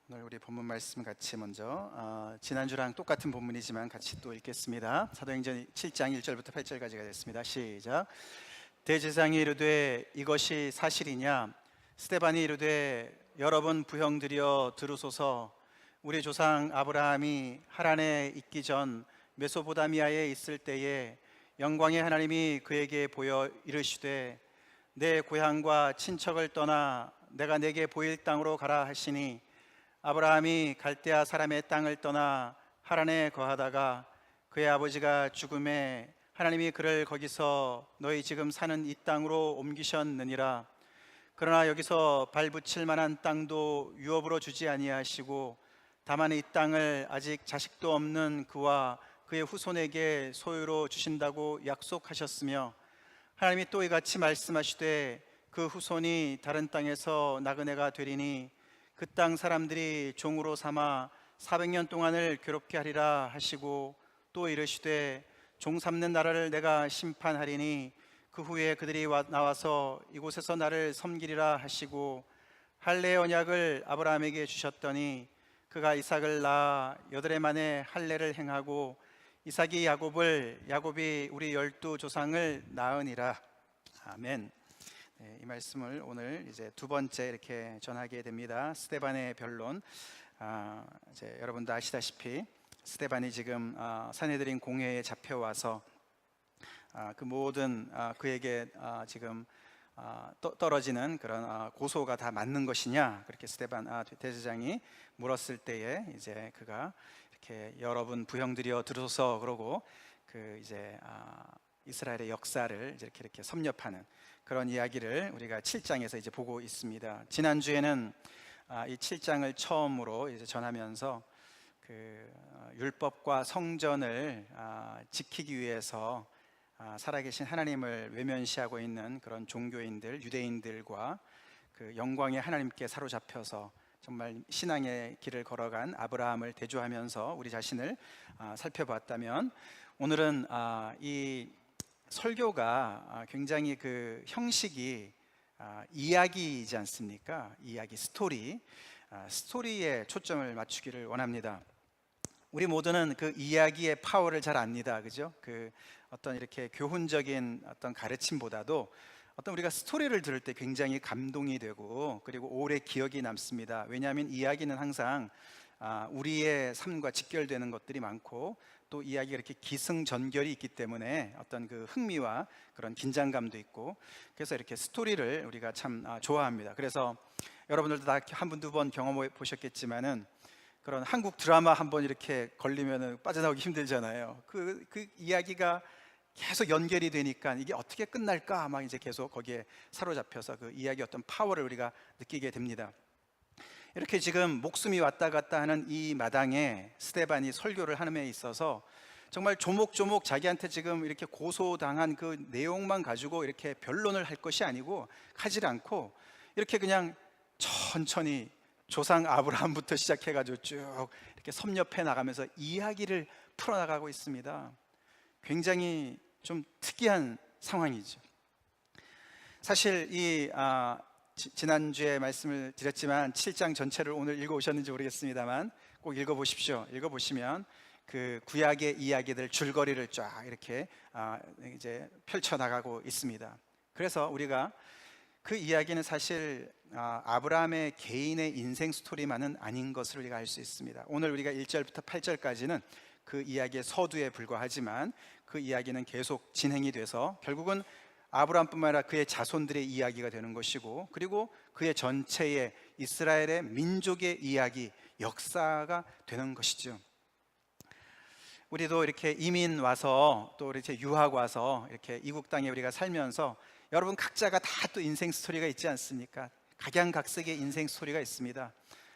오늘 우리 본문 말씀 같이 먼저 지난주랑 똑같은 본문이지만 같이 또 읽겠습니다. 사도행전 7장 1절부터 8절까지가 됐습니다. 시작. 대제사장이 이르되 이것이 사실이냐? 스데반이 이르되 여러 번 부형드려 들으소서. 우리 조상 아브라함이 하란에 있기 전 메소포다미아에 있을 때에 영광의 하나님이 그에게 보여 이르시되 내 고향과 친척을 떠나 내가 내게 보일 땅으로 가라 하시니, 아브라함이 갈대아 사람의 땅을 떠나 하란에 거하다가 그의 아버지가 죽음에 하나님이 그를 거기서 너희 지금 사는 이 땅으로 옮기셨느니라. 그러나 여기서 발붙일 만한 땅도 유업으로 주지 아니하시고 다만 이 땅을 아직 자식도 없는 그와 그의 후손에게 소유로 주신다고 약속하셨으며, 하나님이 또 이같이 말씀하시되 그 후손이 다른 땅에서 나그네가 되리니 그 땅 사람들이 종으로 삼아 400년 동안을 괴롭게 하리라 하시고, 또 이르시되 종 삼는 나라를 내가 심판하리니 그 후에 그들이 나와서 이곳에서 나를 섬기리라 하시고, 할례 언약을 아브라함에게 주셨더니 그가 이삭을 낳아 8해 만에 할례를 행하고 이삭이 야곱을, 야곱이 우리 12조상을 낳으니라. 아멘. 네, 이 말씀을 오늘 이제 두 번째 이렇게 전하게 됩니다. 스데반의 변론. 이제 여러분도 아시다시피 스데반이 지금 산헤드린 공회에 잡혀와서 그 모든 그에게 지금 떨어지는 그런 고소가 다 맞는 것이냐, 그렇게 스데반 대제사장이 물었을 때에 이제 그가 이렇게 여러 분 부형드려 들으소서 그러고 그 이제 이스라엘의 역사를 이렇게 섭렵하는 그런 이야기를 우리가 7장에서 이제 보고 있습니다. 지난주에는 이 7장을 처음으로 이제 전하면서 그 율법과 성전을 지키기 위해서 살아계신 하나님을 외면시하고 있는 그런 종교인들, 유대인들과 그 영광의 하나님께 사로잡혀서 정말 신앙의 길을 걸어간 아브라함을 대조하면서 우리 자신을 살펴봤다면, 오늘은 이 설교가 굉장히 그 형식이 이야기이지 않습니까? 이야기, 스토리에 초점을 맞추기를 원합니다. 우리 모두는 그 이야기의 파워를 잘 압니다, 그죠? 그 어떤 이렇게 교훈적인 어떤 가르침보다도 어떤 우리가 스토리를 들을 때 굉장히 감동이 되고 그리고 오래 기억이 남습니다. 왜냐하면 이야기는 항상 우리의 삶과 직결되는 것들이 많고, 또 이야기가 이렇게 기승전결이 있기 때문에 어떤 그 흥미와 그런 긴장감도 있고, 그래서 이렇게 스토리를 우리가 참 좋아합니다. 그래서 여러분들도 다 한 번, 두 번 경험해 보셨겠지만은 그런 한국 드라마 한번 이렇게 걸리면은 빠져나오기 힘들잖아요. 그 이야기가 계속 연결이 되니까 이게 어떻게 끝날까 막 이제 계속 거기에 사로잡혀서 그 이야기 어떤 파워를 우리가 느끼게 됩니다. 이렇게 지금 목숨이 왔다 갔다 하는 이 마당에 스데반이 설교를 하는 데 있어서 정말 조목조목 자기한테 지금 이렇게 고소당한 그 내용만 가지고 이렇게 변론을 할 것이 아니고, 하질 않고 이렇게 그냥 천천히 조상 아브라함부터 시작해가지고 쭉 이렇게 섭렵해 나가면서 이야기를 풀어나가고 있습니다. 굉장히 좀 특이한 상황이죠. 사실 이 지난주에 말씀을 드렸지만 7장 전체를 오늘 읽어오셨는지 모르겠습니다만 꼭 읽어보십시오. 읽어보시면 그 구약의 이야기들 줄거리를 쫙 이렇게 이제 펼쳐나가고 있습니다. 그래서 우리가 그 이야기는 사실 아브라함의 개인의 인생 스토리만은 아닌 것을 우리가 알 수 있습니다. 오늘 우리가 1절부터 8절까지는 그 이야기의 서두에 불과하지만 그 이야기는 계속 진행이 돼서 결국은 아브라함뿐만 아니라 그의 자손들의 이야기가 되는 것이고, 그리고 그의 전체의 이스라엘의 민족의 이야기, 역사가 되는 것이죠. 우리도 이렇게 이민 와서 또 이렇게 유학 와서 이렇게 이국 땅에 우리가 살면서 여러분 각자가 다 또 인생 스토리가 있지 않습니까? 각양각색의 인생 스토리가 있습니다.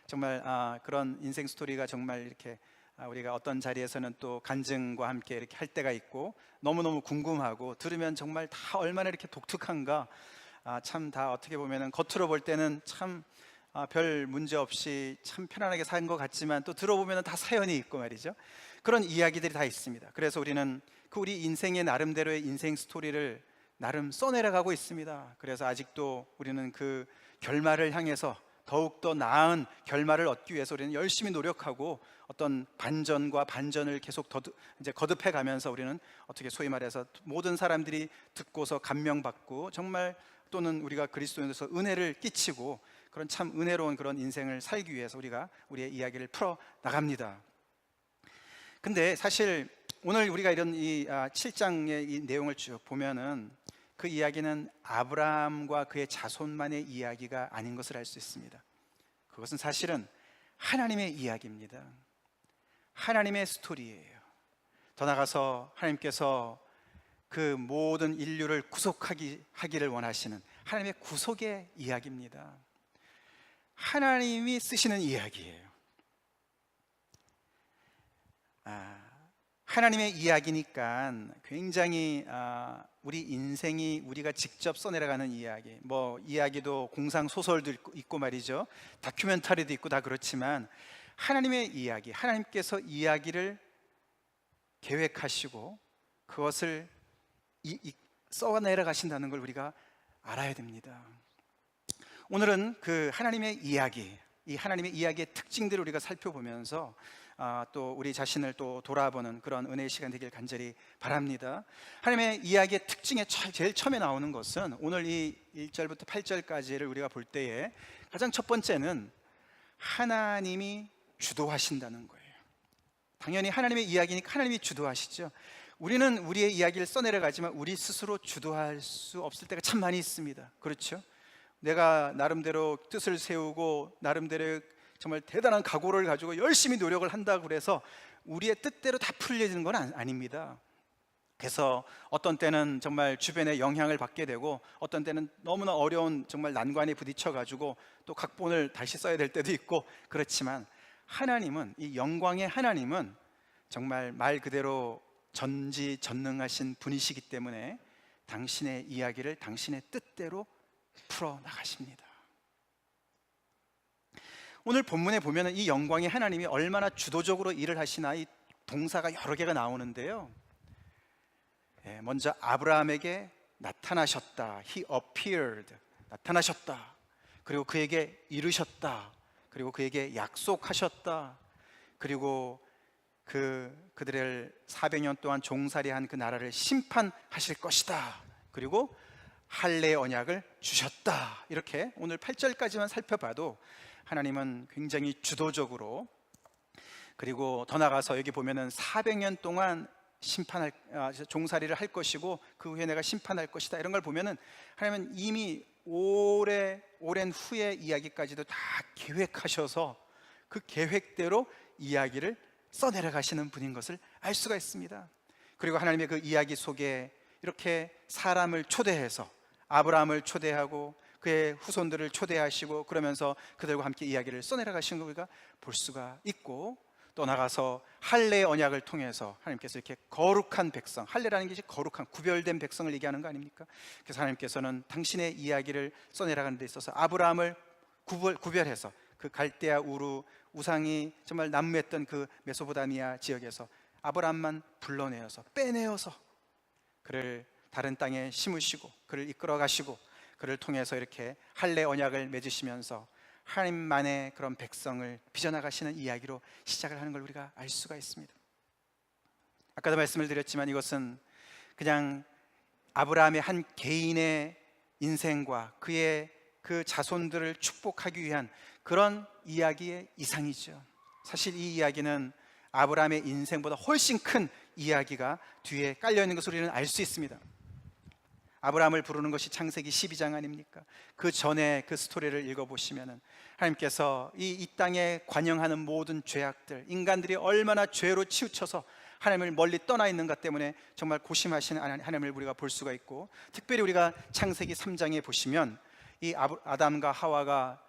정말 그런 인생 스토리가 정말 이렇게 우리가 어떤 자리에서는 또 간증과 함께 이렇게 할 때가 있고, 너무너무 궁금하고 들으면 정말 다 얼마나 이렇게 독특한가, 참 다 어떻게 보면은 겉으로 볼 때는 참 별 문제 없이 참 편안하게 산 것 같지만 또 들어보면은 다 사연이 있고 말이죠. 그런 이야기들이 다 있습니다. 그래서 우리는 그 우리 인생의 나름대로의 인생 스토리를 나름 써내려가고 있습니다. 그래서 아직도 우리는 그 결말을 향해서 더욱더 나은 결말을 얻기 위해서 우리는 열심히 노력하고 어떤 반전과 반전을 계속 이제 거듭해 가면서 우리는 어떻게 소위 말해서 모든 사람들이 듣고서 감명받고 정말 또는 우리가 그리스도인으로서 은혜를 끼치고 그런 참 은혜로운 그런 인생을 살기 위해서 우리가 우리의 이야기를 풀어 나갑니다. 근데 사실 오늘 우리가 이런 이 7장의 이 내용을 쭉 보면은 그 이야기는 아브라함과 그의 자손만의 이야기가 아닌 것을 알 수 있습니다. 그것은 사실은 하나님의 이야기입니다. 하나님의 스토리예요. 더 나아가서 하나님께서 그 모든 인류를 구속하기를 원하시는 하나님의 구속의 이야기입니다. 하나님이 쓰시는 이야기예요. 하나님의 이야기니까 굉장히 우리 인생이 우리가 직접 써내려가는 이야기, 뭐 이야기도 공상 소설도 있고 말이죠, 다큐멘터리도 있고 다 그렇지만 하나님의 이야기, 하나님께서 이야기를 계획하시고 그것을 써내려가신다는 걸 우리가 알아야 됩니다. 오늘은 그 하나님의 이야기, 이 하나님의 이야기의 특징들을 우리가 살펴보면서 또 우리 자신을 또 돌아보는 그런 은혜의 시간 되길 간절히 바랍니다. 하나님의 이야기의 특징에 제일 처음에 나오는 것은 오늘 이 1절부터 8절까지를 우리가 볼 때에 가장 첫 번째는 하나님이 주도하신다는 거예요. 당연히 하나님의 이야기니까 하나님이 주도하시죠. 우리는 우리의 이야기를 써내려가지만 우리 스스로 주도할 수 없을 때가 참 많이 있습니다. 그렇죠? 내가 나름대로 뜻을 세우고 나름대로 정말 대단한 각오를 가지고 열심히 노력을 한다고 그래서 우리의 뜻대로 다 풀려지는 건 아닙니다. 그래서 어떤 때는 정말 주변의 영향을 받게 되고 어떤 때는 너무나 어려운 정말 난관에 부딪혀 가지고 또 각본을 다시 써야 될 때도 있고 그렇지만 하나님은, 이 영광의 하나님은 정말 말 그대로 전지전능하신 분이시기 때문에 당신의 이야기를 당신의 뜻대로 풀어나가십니다. 오늘 본문에 보면 이 영광의 하나님이 얼마나 주도적으로 일을 하시나 이 동사가 여러 개가 나오는데요, 먼저 아브라함에게 나타나셨다, He appeared, 나타나셨다. 그리고 그에게 이르셨다. 그리고 그에게 약속하셨다. 그리고 그들을 400년 동안 종살이한 그 나라를 심판하실 것이다. 그리고 할례의 언약을 주셨다. 이렇게 오늘 8절까지만 살펴봐도 하나님은 굉장히 주도적으로, 그리고 더 나아가서 여기 보면은 400년 동안 종살이를 할 것이고 그 후에 내가 심판할 것이다, 이런 걸 보면은 하나님은 이미 오랜 후의 이야기까지도 다 계획하셔서 그 계획대로 이야기를 써내려가시는 분인 것을 알 수가 있습니다. 그리고 하나님의 그 이야기 속에 이렇게 사람을 초대해서 아브라함을 초대하고 그의 후손들을 초대하시고 그러면서 그들과 함께 이야기를 써내려가시는 걸 우리가 볼 수가 있고, 또 나가서 할례의 언약을 통해서 하나님께서 이렇게 거룩한 백성, 할례라는 것이 거룩한 구별된 백성을 얘기하는 거 아닙니까? 그래서 하나님께서는 당신의 이야기를 써내려가는 데 있어서 아브라함을 구별해서 그 갈대아 우루 우상이 정말 난무했던 그 메소포타미아 지역에서 아브라함만 불러내어서 빼내어서 그를 다른 땅에 심으시고 그를 이끌어 가시고 그를 통해서 이렇게 할례 언약을 맺으시면서 하나님만의 그런 백성을 빚어나가시는 이야기로 시작을 하는 걸 우리가 알 수가 있습니다. 아까도 말씀을 드렸지만 이것은 그냥 아브라함의 한 개인의 인생과 그의 그 자손들을 축복하기 위한 그런 이야기의 이상이죠. 사실 이 이야기는 아브라함의 인생보다 훨씬 큰 이야기가 뒤에 깔려있는 것을 우리는 알 수 있습니다. 아브라함을 부르는 것이 창세기 12장 아닙니까? 그 전에 그 스토리를 읽어보시면 하나님께서 이 땅에 관영하는 모든 죄악들, 인간들이 얼마나 죄로 치우쳐서 하나님을 멀리 떠나 있는 것 때문에 정말 고심하시는 하나님을 우리가 볼 수가 있고, 특별히 우리가 창세기 3장에 보시면 이 아담과 하와가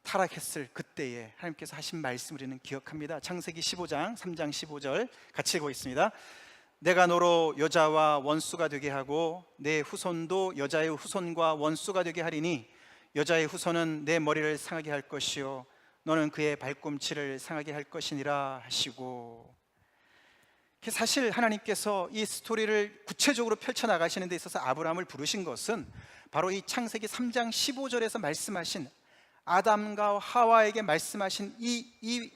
타락했을 그때에 하나님께서 하신 말씀을 우리는 기억합니다. 창세기 15장 3장 15절 같이 읽어보겠습니다. 내가 너로 여자와 원수가 되게 하고 내 후손도 여자의 후손과 원수가 되게 하리니 여자의 후손은 내 머리를 상하게 할 것이요 너는 그의 발꿈치를 상하게 할 것이니라 하시고, 사실 하나님께서 이 스토리를 구체적으로 펼쳐나가시는 데 있어서 아브라함을 부르신 것은 바로 이 창세기 3장 15절에서 말씀하신 아담과 하와에게 말씀하신 이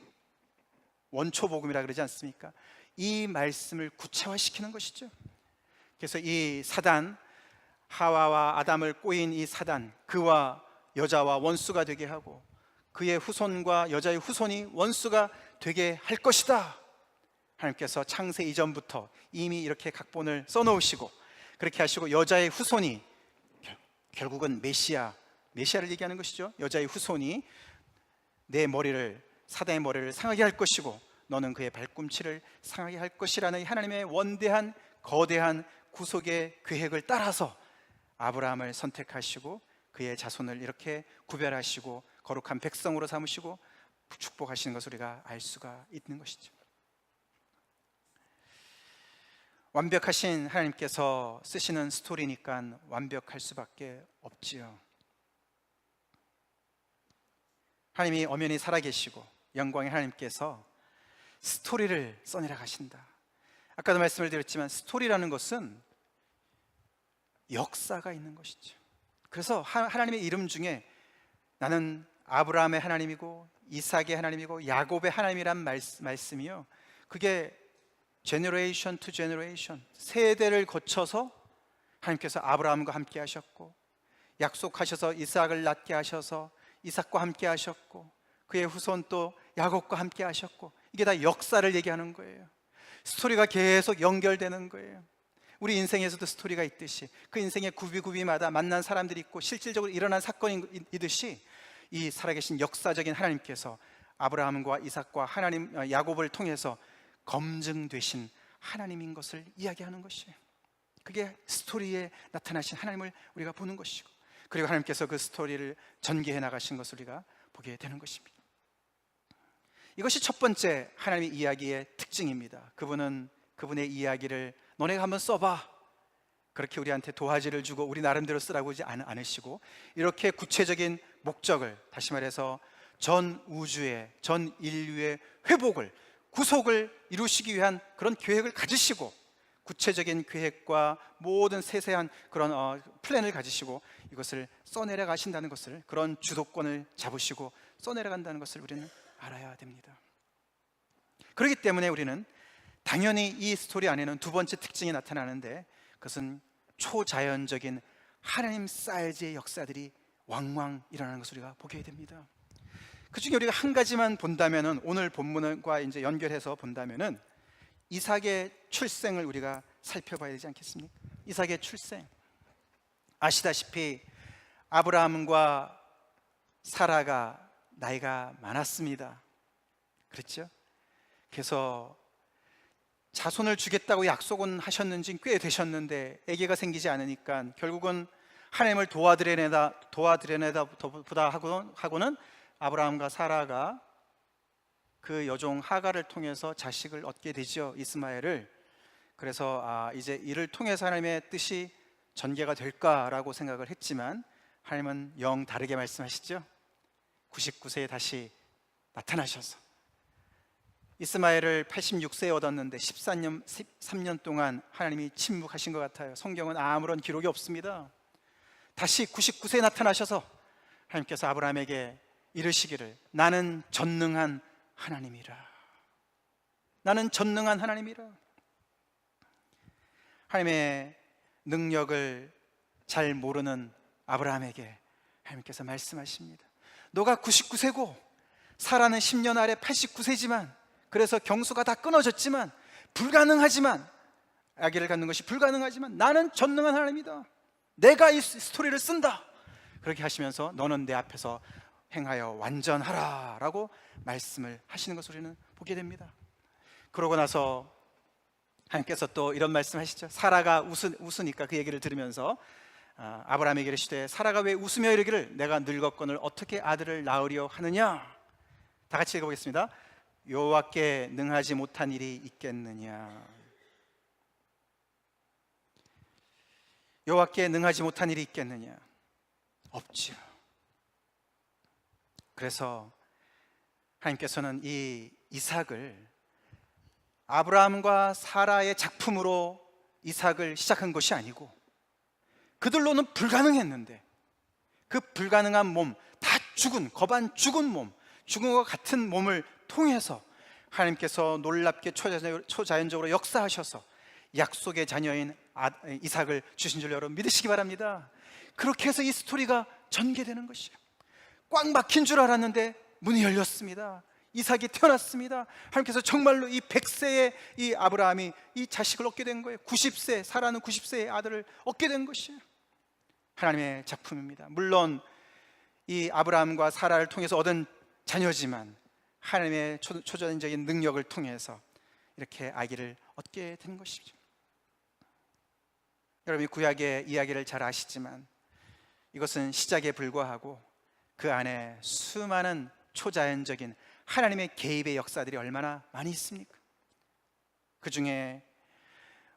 원초복음이라 그러지 않습니까? 이 말씀을 구체화시키는 것이죠. 그래서 이 사단, 하와와 아담을 꼬인 이 사단, 그와 여자와 원수가 되게 하고 그의 후손과 여자의 후손이 원수가 되게 할 것이다. 하나님께서 창세 이전부터 이미 이렇게 각본을 써놓으시고 그렇게 하시고 여자의 후손이 결국은 메시아를 얘기하는 것이죠. 여자의 후손이 내 머리를, 사단의 머리를 상하게 할 것이고 너는 그의 발꿈치를 상하게 할 것이라는 하나님의 원대한 거대한 구속의 계획을 따라서 아브라함을 선택하시고 그의 자손을 이렇게 구별하시고 거룩한 백성으로 삼으시고 축복하시는 것을 우리가 알 수가 있는 것이죠. 완벽하신 하나님께서 쓰시는 스토리니까 완벽할 수밖에 없지요. 하나님이 엄연히 살아계시고 영광의 하나님께서 스토리를 써내려 가신다. 아까도 말씀을 드렸지만 스토리라는 것은 역사가 있는 것이죠. 그래서 하나님의 이름 중에 나는 아브라함의 하나님이고 이삭의 하나님이고 야곱의 하나님이란 말씀이요, 그게 제너레이션 투 제너레이션, 세대를 거쳐서 하나님께서 아브라함과 함께 하셨고 약속하셔서 이삭을 낳게 하셔서 이삭과 함께 하셨고 그의 후손 또 야곱과 함께 하셨고, 이게 다 역사를 얘기하는 거예요. 스토리가 계속 연결되는 거예요. 우리 인생에서도 스토리가 있듯이 그 인생의 구비구비마다 만난 사람들이 있고 실질적으로 일어난 사건이듯이 이 살아계신 역사적인 하나님께서 아브라함과 이삭과 하나님 야곱을 통해서 검증되신 하나님인 것을 이야기하는 것이에요. 그게 스토리에 나타나신 하나님을 우리가 보는 것이고, 그리고 하나님께서 그 스토리를 전개해 나가신 것을 우리가 보게 되는 것입니다. 이것이 첫 번째 하나님의 이야기의 특징입니다. 그분은 그분의 이야기를 너네가 한번 써봐, 그렇게 우리한테 도화지를 주고 우리 나름대로 쓰라고 하지 않으시고 이렇게 구체적인 목적을, 다시 말해서 전 우주의, 전 인류의 회복을, 구속을 이루시기 위한 그런 계획을 가지시고 구체적인 계획과 모든 세세한 그런 플랜을 가지시고 이것을 써내려 가신다는 것을, 그런 주도권을 잡으시고 써내려 간다는 것을 우리는 알아야 됩니다. 그렇기 때문에 우리는 당연히 이 스토리 안에는 두 번째 특징이 나타나는데, 그것은 초자연적인 하나님 사이즈의 역사들이 왕왕 일어나는 것을 우리가 보게 됩니다. 그 중에 우리가 한 가지만 본다면은, 오늘 본문과 이제 연결해서 본다면은 이삭의 출생을 우리가 살펴봐야 되지 않겠습니까? 이삭의 출생, 아시다시피 아브라함과 사라가 나이가 많았습니다. 그렇죠? 그래서 자손을 주겠다고 약속은 하셨는지 꽤 되셨는데 아기가 생기지 않으니까 결국은 하나님을 도와드려내다 보다 하고는 아브라함과 사라가 그 여종 하갈을 통해서 자식을 얻게 되죠, 이스마엘을. 그래서 이제 이를 통해서 하나님의 뜻이 전개가 될까라고 생각을 했지만 하나님은 영 다르게 말씀하시죠. 99세에 다시 나타나셔서 이스마엘을 86세에 얻었는데 13년 동안 하나님이 침묵하신 것 같아요. 성경은 아무런 기록이 없습니다. 다시 99세에 나타나셔서 하나님께서 아브라함에게 이르시기를, 나는 전능한 하나님이라. 나는 전능한 하나님이라. 하나님의 능력을 잘 모르는 아브라함에게 하나님께서 말씀하십니다. 너가 99세고 사라는 10년 아래 89세지만, 그래서 경수가 다 끊어졌지만 불가능하지만, 아기를 갖는 것이 불가능하지만 나는 전능한 하나님이다. 내가 이 스토리를 쓴다. 그렇게 하시면서 너는 내 앞에서 행하여 완전하라 라고 말씀을 하시는 것을 우리는 보게 됩니다. 그러고 나서 하나님께서 또 이런 말씀 하시죠. 사라가 웃으니까 그 얘기를 들으면서 아브라함에게 이르시되, 사라가 왜 웃으며 이르기를 내가 늙었거늘 어떻게 아들을 낳으려 하느냐. 다 같이 읽어보겠습니다. 여호와께 능하지 못한 일이 있겠느냐. 여호와께 능하지 못한 일이 있겠느냐. 없지요. 그래서 하나님께서는 이 이삭을 아브라함과 사라의 작품으로 이삭을 시작한 것이 아니고, 그들로는 불가능했는데 그 불가능한 몸 다 겁안 죽은 몸, 죽은 것 같은 몸을 통해서 하나님께서 놀랍게 초자연적으로 역사하셔서 약속의 자녀인 이삭을 주신 줄 여러분 믿으시기 바랍니다. 그렇게 해서 이 스토리가 전개되는 것이에요. 꽉 막힌 줄 알았는데 문이 열렸습니다. 이삭이 태어났습니다. 하나님께서 정말로 이 100세의 이 아브라함이 이 자식을 얻게 된 거예요. 90세, 사라는 90세의 아들을 얻게 된 것이에요. 하나님의 작품입니다. 물론 이 아브라함과 사라를 통해서 얻은 자녀지만 하나님의 초자연적인 능력을 통해서 이렇게 아기를 얻게 된 것이죠. 여러분이 구약의 이야기를 잘 아시지만 이것은 시작에 불과하고 그 안에 수많은 초자연적인 하나님의 개입의 역사들이 얼마나 많이 있습니까? 그 중에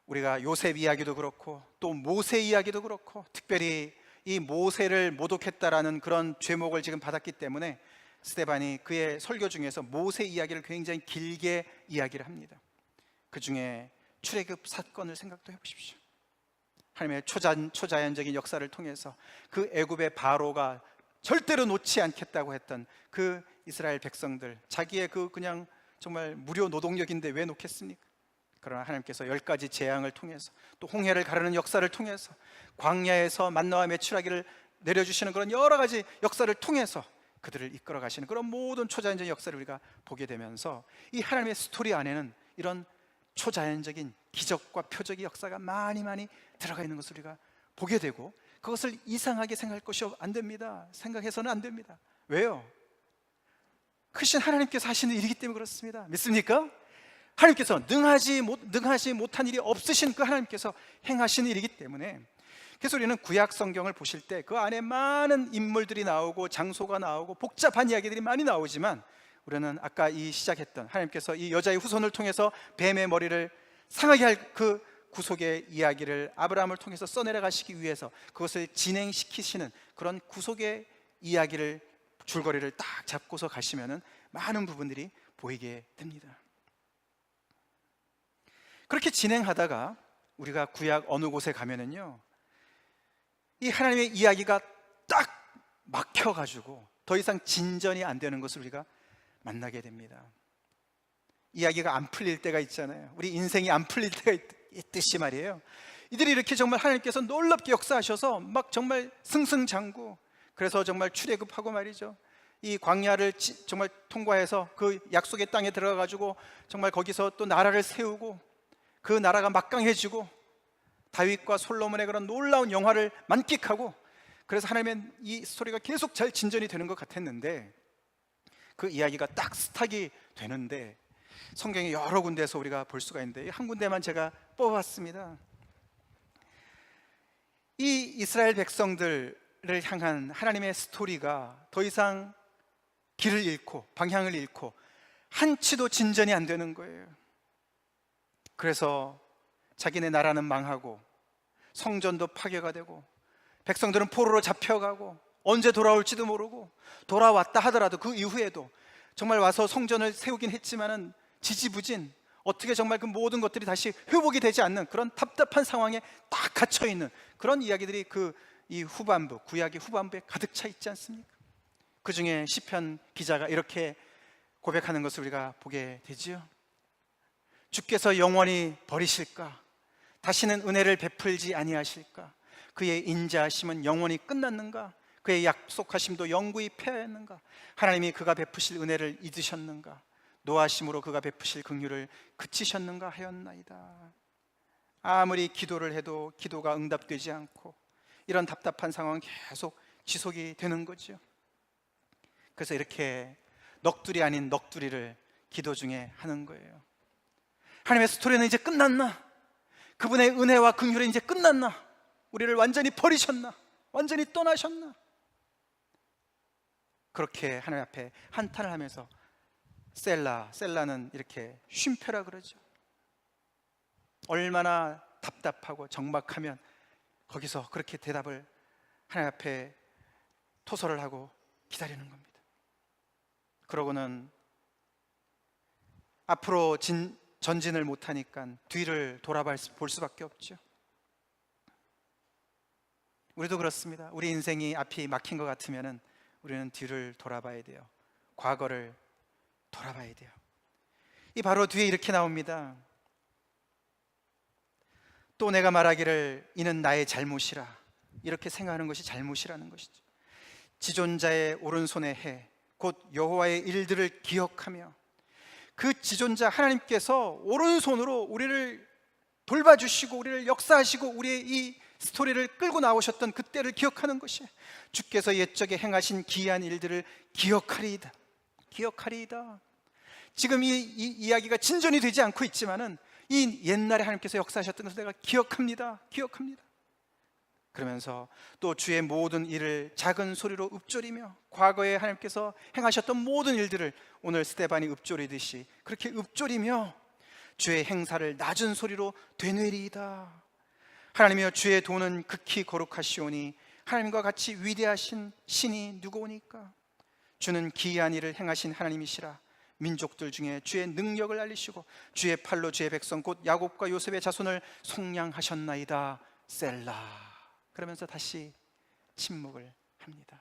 우리가 요셉 이야기도 그렇고 또 모세 이야기도 그렇고, 특별히 이 모세를 모독했다라는 그런 죄목을 지금 받았기 때문에 스데반이 그의 설교 중에서 모세 이야기를 굉장히 길게 이야기를 합니다. 그 중에 출애굽 사건을 생각도 해보십시오. 하나님의 초자연적인 역사를 통해서 그 애굽의 바로가 절대로 놓지 않겠다고 했던 그 이스라엘 백성들, 자기의 그냥 정말 무료 노동력인데 왜 놓겠습니까? 그러나 하나님께서 10가지 재앙을 통해서 또 홍해를 가르는 역사를 통해서 광야에서 만나와 메추라기를 내려주시는 그런 여러 가지 역사를 통해서 그들을 이끌어 가시는 그런 모든 초자연적인 역사를 우리가 보게 되면서 이 하나님의 스토리 안에는 이런 초자연적인 기적과 표적의 역사가 많이 들어가 있는 것을 우리가 보게 되고, 그것을 이상하게 생각할 것이 안 됩니다. 생각해서는 안 됩니다. 왜요? 크신 하나님께서 하시는 일이기 때문에 그렇습니다. 믿습니까? 하나님께서 능하지 못한 일이 없으신 그 하나님께서 행하시는 일이기 때문에, 그래서 우리는 구약 성경을 보실 때 그 안에 많은 인물들이 나오고 장소가 나오고 복잡한 이야기들이 많이 나오지만, 우리는 아까 시작했던 하나님께서 이 여자의 후손을 통해서 뱀의 머리를 상하게 할 그 구속의 이야기를 아브라함을 통해서 써내려 가시기 위해서 그것을 진행시키시는 그런 구속의 이야기를 줄거리를 딱 잡고서 가시면은 많은 부분들이 보이게 됩니다. 그렇게 진행하다가 우리가 구약 어느 곳에 가면은요, 이 하나님의 이야기가 딱 막혀가지고 더 이상 진전이 안 되는 것을 우리가 만나게 됩니다. 이야기가 안 풀릴 때가 있잖아요. 우리 인생이 안 풀릴 때가 있듯이 말이에요. 이들이 이렇게 정말 하나님께서 놀랍게 역사하셔서 막 정말 승승장구, 그래서 정말 출애굽하고 말이죠, 이 광야를 정말 통과해서 그 약속의 땅에 들어가가지고 정말 거기서 또 나라를 세우고 그 나라가 막강해지고 다윗과 솔로몬의 그런 놀라운 영화를 만끽하고, 그래서 하나님의 이 스토리가 계속 잘 진전이 되는 것 같았는데, 그 이야기가 딱 스탑이 되는데 성경의 여러 군데에서 우리가 볼 수가 있는데 한 군데만 제가 뽑아봤습니다. 이 이스라엘 백성들을 향한 하나님의 스토리가 더 이상 길을 잃고 방향을 잃고 한치도 진전이 안 되는 거예요. 그래서 자기네 나라는 망하고 성전도 파괴가 되고 백성들은 포로로 잡혀가고 언제 돌아올지도 모르고, 돌아왔다 하더라도 그 이후에도 정말 와서 성전을 세우긴 했지만은 지지부진, 어떻게 정말 그 모든 것들이 다시 회복이 되지 않는 그런 답답한 상황에 딱 갇혀있는 그런 이야기들이 이 후반부, 구약의 후반부에 가득 차 있지 않습니까? 그 중에 시편 기자가 이렇게 고백하는 것을 우리가 보게 되지요. 주께서 영원히 버리실까? 다시는 은혜를 베풀지 아니하실까? 그의 인자하심은 영원히 끝났는가? 그의 약속하심도 영구히 패하였는가? 하나님이 그가 베푸실 은혜를 잊으셨는가? 노하심으로 그가 베푸실 긍휼을 그치셨는가 하였나이다. 아무리 기도를 해도 기도가 응답되지 않고 이런 답답한 상황은 계속 지속이 되는 거죠. 그래서 이렇게 넋두리 아닌 넋두리를 기도 중에 하는 거예요. 하나님의 스토리는 이제 끝났나? 그분의 은혜와 긍휼은 이제 끝났나? 우리를 완전히 버리셨나? 완전히 떠나셨나? 그렇게 하나님 앞에 한탄을 하면서 셀라는 이렇게 쉼표라 그러죠. 얼마나 답답하고 적막하면 거기서 그렇게 대답을 하나님 앞에 토설을 하고 기다리는 겁니다. 그러고는 앞으로 전진을 못하니까 뒤를 돌아볼 수밖에 없죠. 우리도 그렇습니다. 우리 인생이 앞이 막힌 것 같으면은 우리는 뒤를 돌아봐야 돼요. 과거를 돌아봐야 돼요. 이 바로 뒤에 이렇게 나옵니다. 또 내가 말하기를 이는 나의 잘못이라. 이렇게 생각하는 것이 잘못이라는 것이죠. 지존자의 오른손의 해, 곧 여호와의 일들을 기억하며 그 지존자 하나님께서 오른손으로 우리를 돌봐주시고 우리를 역사하시고 우리의 이 스토리를 끌고 나오셨던 그때를 기억하는 것이, 주께서 옛적에 행하신 기이한 일들을 기억하리이다. 기억하리이다. 지금 이 이야기가 진전이 되지 않고 있지만은 이 옛날에 하나님께서 역사하셨던 것을 내가 기억합니다. 기억합니다. 그러면서 또 주의 모든 일을 작은 소리로 읊조리며 과거에 하나님께서 행하셨던 모든 일들을 오늘 스데반이 읊조리듯이 그렇게 읊조리며 주의 행사를 낮은 소리로 되뇌리이다. 하나님이여, 주의 도는 극히 거룩하시오니 하나님과 같이 위대하신 신이 누구오니까? 주는 기이한 일을 행하신 하나님이시라. 민족들 중에 주의 능력을 알리시고 주의 팔로 주의 백성 곧 야곱과 요셉의 자손을 속량하셨나이다. 셀라. 그러면서 다시 침묵을 합니다.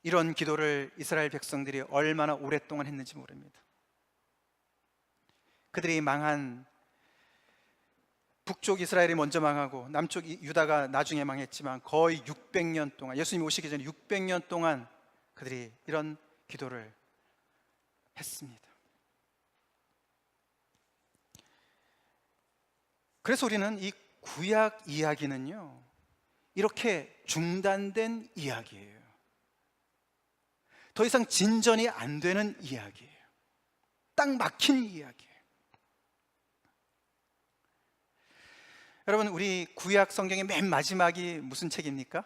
이런 기도를 이스라엘 백성들이 얼마나 오랫동안 했는지 모릅니다. 그들이 망한 북쪽 이스라엘이 먼저 망하고 남쪽 유다가 나중에 망했지만 거의 600년 동안, 예수님이 오시기 전에 600년 동안 그들이 이런 기도를 했습니다. 그래서 우리는 이 구약 이야기는요, 이렇게 중단된 이야기예요. 더 이상 진전이 안 되는 이야기예요. 딱 막힌 이야기예요. 여러분, 우리 구약 성경의 맨 마지막이 무슨 책입니까?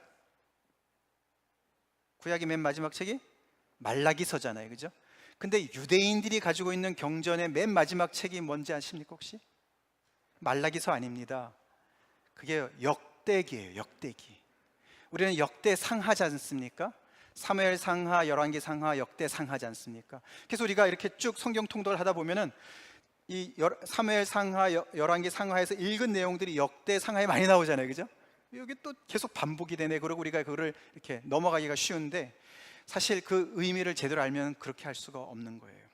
구약의 맨 마지막 책이 말라기서잖아요, 그죠? 근데 유대인들이 가지고 있는 경전의 맨 마지막 책이 뭔지 아십니까 혹시? 말라기서 아닙니다. 그게 역대기예요. 역대기. 우리는 역대상하지 않습니까? 사무엘 상하, 열왕기 상하, 역대 상하지 않습니까? 그래서 우리가 이렇게 쭉 성경 통독을 하다 보면은 이 사무엘 상하, 열왕기 상하에서 읽은 내용들이 역대 상하에 많이 나오잖아요, 그죠? 여기 또 계속 반복이 되네. 그러고 우리가 그거를 이렇게 넘어가기가 쉬운데 사실 그 의미를 제대로 알면 그렇게 할 수가 없는 거예요.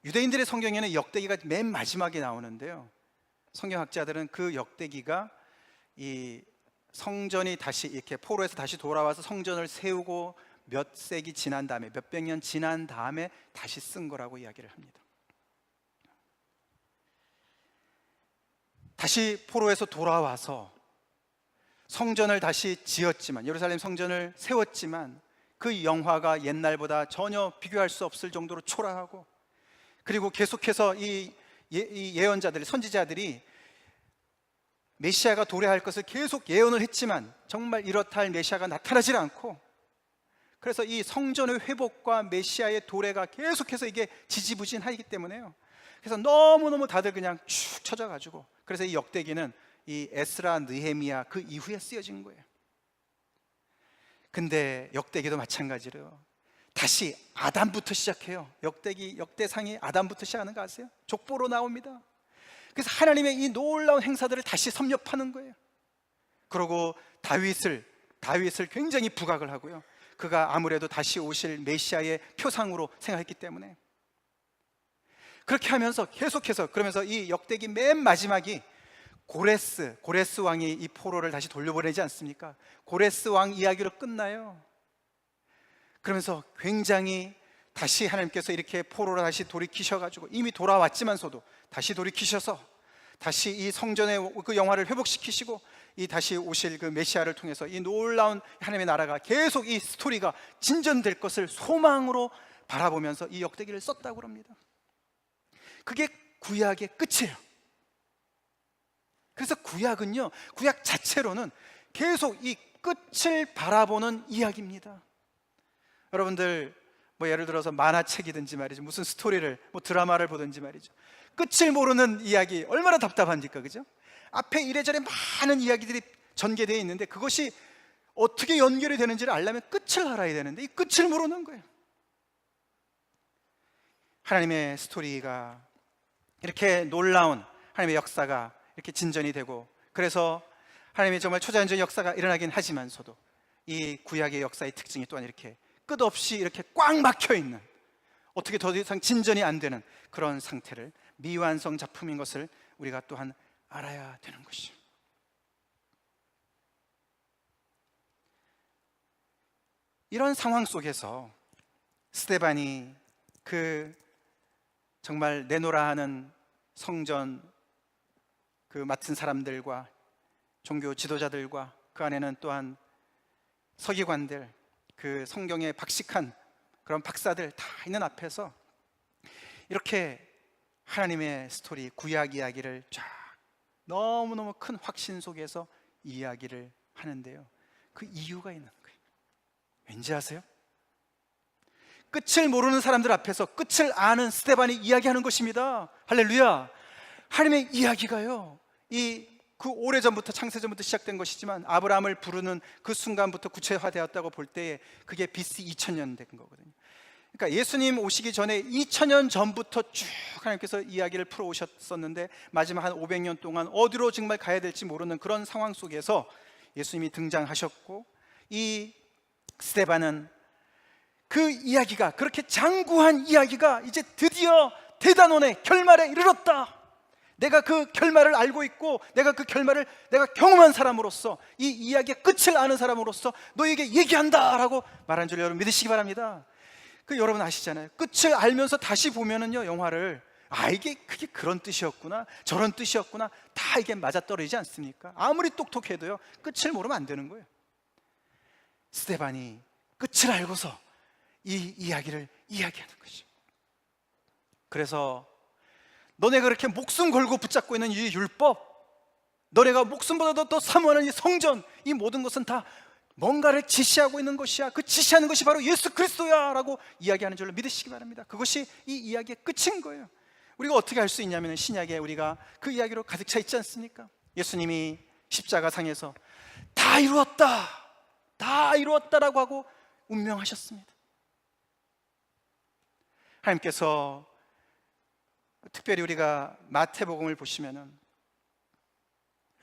유대인들의 성경에는 역대기가 맨 마지막에 나오는데요, 성경학자들은 그 역대기가 이 성전이 다시 이렇게 포로에서 다시 돌아와서 성전을 세우고 몇 세기 지난 다음에, 몇백 년 지난 다음에 다시 쓴 거라고 이야기를 합니다. 다시 포로에서 돌아와서 성전을 다시 지었지만, 예루살렘 성전을 세웠지만 그 영화가 옛날보다 전혀 비교할 수 없을 정도로 초라하고, 그리고 계속해서 이 예언자들이, 선지자들이 메시아가 도래할 것을 계속 예언을 했지만 정말 이렇다 할 메시아가 나타나질 않고, 그래서 이 성전의 회복과 메시아의 도래가 계속해서 이게 지지부진하기 때문에요. 그래서 너무너무 다들 그냥 축 처져가지고, 그래서 이 역대기는 이 에스라, 느헤미야 그 이후에 쓰여진 거예요. 근데 역대기도 마찬가지로 다시 아담부터 시작해요. 역대기, 역대상이 아담부터 시작하는 거 아세요? 족보로 나옵니다. 그래서 하나님의 이 놀라운 행사들을 다시 섭렵하는 거예요. 그리고 다윗을 굉장히 부각을 하고요, 그가 아무래도 다시 오실 메시아의 표상으로 생각했기 때문에 그렇게 하면서 계속해서, 그러면서 이 역대기 맨 마지막이 고레스 왕이 이 포로를 다시 돌려보내지 않습니까? 고레스 왕 이야기로 끝나요. 그러면서 굉장히 다시 하나님께서 이렇게 포로를 다시 돌이키셔가지고, 이미 돌아왔지만서도 다시 돌이키셔서 다시 이 성전의 그 영화를 회복시키시고 이 다시 오실 그 메시아를 통해서 이 놀라운 하나님의 나라가 계속 이 스토리가 진전될 것을 소망으로 바라보면서 이 역대기를 썼다고 합니다. 그게 구약의 끝이에요. 그래서 구약은요, 구약 자체로는 계속 이 끝을 바라보는 이야기입니다. 여러분들 뭐 예를 들어서 만화책이든지 말이죠, 무슨 스토리를 뭐 드라마를 보든지 말이죠, 끝을 모르는 이야기 얼마나 답답합니까, 그죠? 앞에 이래저래 많은 이야기들이 전개되어 있는데 그것이 어떻게 연결이 되는지를 알려면 끝을 알아야 되는데 이 끝을 모르는 거예요. 하나님의 스토리가 이렇게 놀라운 하나님의 역사가 이렇게 진전이 되고, 그래서 하나님의 정말 초자연적인 역사가 일어나긴 하지만서도 이 구약의 역사의 특징이 또한 이렇게 끝없이 이렇게 꽉 막혀 있는, 어떻게 더 이상 진전이 안 되는 그런 상태를, 미완성 작품인 것을 우리가 또한 알아야 되는 것이죠. 이런 상황 속에서 스데반이 그 정말 내노라 하는 성전 그 맡은 사람들과 종교 지도자들과 그 안에는 또한 서기관들, 그 성경에 박식한 그런 박사들 다 있는 앞에서 이렇게 하나님의 스토리, 구약 이야기를 쫙 너무너무 큰 확신 속에서 이야기를 하는데요, 그 이유가 있는 거예요. 왠지 아세요? 끝을 모르는 사람들 앞에서 끝을 아는 스데반이 이야기하는 것입니다. 할렐루야. 하나님의 이야기가요, 그 오래전부터, 창세전부터 시작된 것이지만 아브라함을 부르는 그 순간부터 구체화되었다고 볼 때에 그게 BC 2000년 된 거거든요. 그러니까 예수님 오시기 전에 2000년 전부터 쭉 하나님께서 이야기를 풀어오셨었는데 마지막 한 500년 동안 어디로 정말 가야 될지 모르는 그런 상황 속에서 예수님이 등장하셨고, 이 스데반은 그 이야기가, 그렇게 장구한 이야기가 이제 드디어 대단원의 결말에 이르렀다, 내가 그 결말을 알고 있고 내가 그 결말을 내가 경험한 사람으로서, 이 이야기의 끝을 아는 사람으로서 너에게 얘기한다 라고 말한 줄 여러분 믿으시기 바랍니다. 그 여러분 아시잖아요, 끝을 알면서 다시 보면은요, 영화를 이게 그게 그런 뜻이었구나, 저런 뜻이었구나, 다 이게 맞아떨어지지 않습니까? 아무리 똑똑해도요, 끝을 모르면 안 되는 거예요. 스데반이 끝을 알고서 이 이야기를 이야기하는 것이죠. 그래서 너네가 그렇게 목숨 걸고 붙잡고 있는 이 율법, 너네가 목숨보다도 더 사모하는 이 성전, 이 모든 것은 다 뭔가를 지시하고 있는 것이야. 그 지시하는 것이 바로 예수 그리스도야 라고 이야기하는 줄로 믿으시기 바랍니다. 그것이 이 이야기의 끝인 거예요. 우리가 어떻게 알 수 있냐면 신약에 우리가 그 이야기로 가득 차 있지 않습니까? 예수님이 십자가상에서 다 이루었다, 다 이루었다라고 하고 운명하셨습니다. 하나님께서 특별히 우리가 마태복음을 보시면은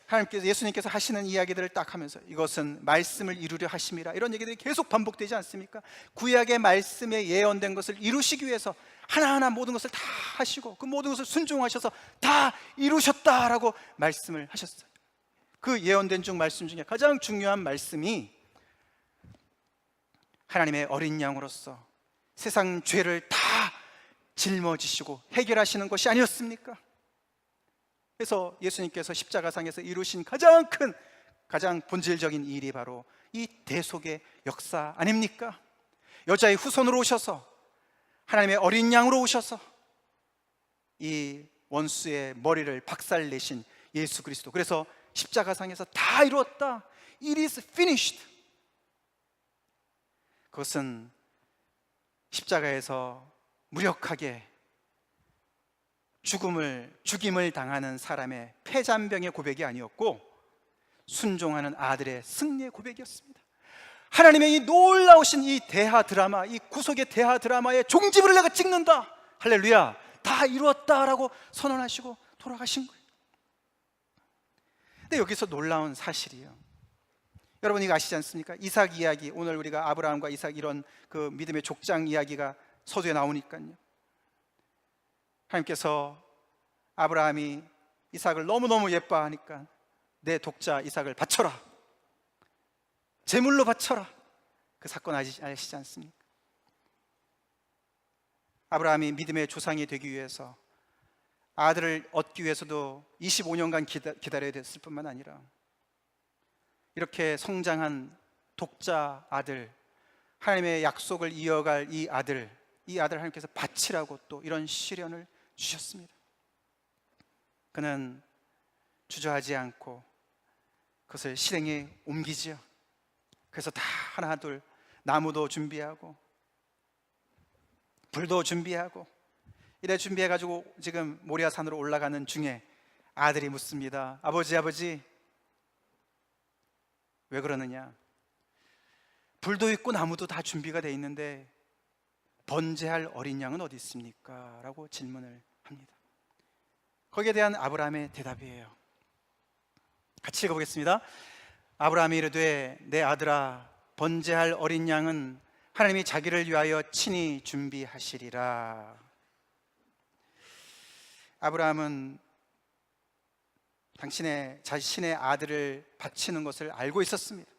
하나님께서, 예수님께서 하시는 이야기들을 딱 하면서 이것은 말씀을 이루려 하심이라, 이런 얘기들이 계속 반복되지 않습니까? 구약의 말씀에 예언된 것을 이루시기 위해서 하나하나 모든 것을 다 하시고 그 모든 것을 순종하셔서 다 이루셨다라고 말씀을 하셨어요. 그 예언된 중 말씀 중에 가장 중요한 말씀이 하나님의 어린 양으로서 세상 죄를 다 짊어지시고 해결하시는 것이 아니었습니까? 그래서 예수님께서 십자가상에서 이루신 가장 큰, 가장 본질적인 일이 바로 이 대속의 역사 아닙니까? 여자의 후손으로 오셔서, 하나님의 어린 양으로 오셔서 이 원수의 머리를 박살내신 예수 그리스도. 그래서 십자가상에서 다 이루었다, It is finished. 그것은 십자가에서 무력하게 죽임을 당하는 사람의 패잔병의 고백이 아니었고 순종하는 아들의 승리의 고백이었습니다. 하나님의 이 놀라우신 이 대하 드라마, 이 구속의 대하 드라마의 종지부를 내가 찍는다, 할렐루야, 다 이루었다라고 선언하시고 돌아가신 거예요. 근데 여기서 놀라운 사실이에요. 여러분 이거 아시지 않습니까? 이삭 이야기, 오늘 우리가 아브라함과 이삭 이런 그 믿음의 족장 이야기가 서두에 나오니까요, 하나님께서 아브라함이 이삭을 너무너무 예뻐하니까 내 독자 이삭을 바쳐라, 제물로 바쳐라. 그 사건 아시지 않습니까? 아브라함이 믿음의 조상이 되기 위해서, 아들을 얻기 위해서도 25년간 기다려야 됐을 뿐만 아니라 이렇게 성장한 독자 아들, 하나님의 약속을 이어갈 이 아들 하나님께서 바치라고 또 이런 시련을 주셨습니다. 그는 주저하지 않고 그것을 실행에 옮기지요. 그래서 다 하나 둘 나무도 준비하고 불도 준비하고 이래 준비해가지고 지금 모리아산으로 올라가는 중에 아들이 묻습니다. 아버지 왜 그러느냐? 불도 있고 나무도 다 준비가 돼 있는데 번제할 어린 양은 어디 있습니까? 라고 질문을 합니다. 거기에 대한 아브라함의 대답이에요. 같이 읽어보겠습니다. 아브라함이 이르되 내 아들아, 번제할 어린 양은 하나님이 자기를 위하여 친히 준비하시리라. 아브라함은 당신의 자신의 아들을 바치는 것을 알고 있었습니다.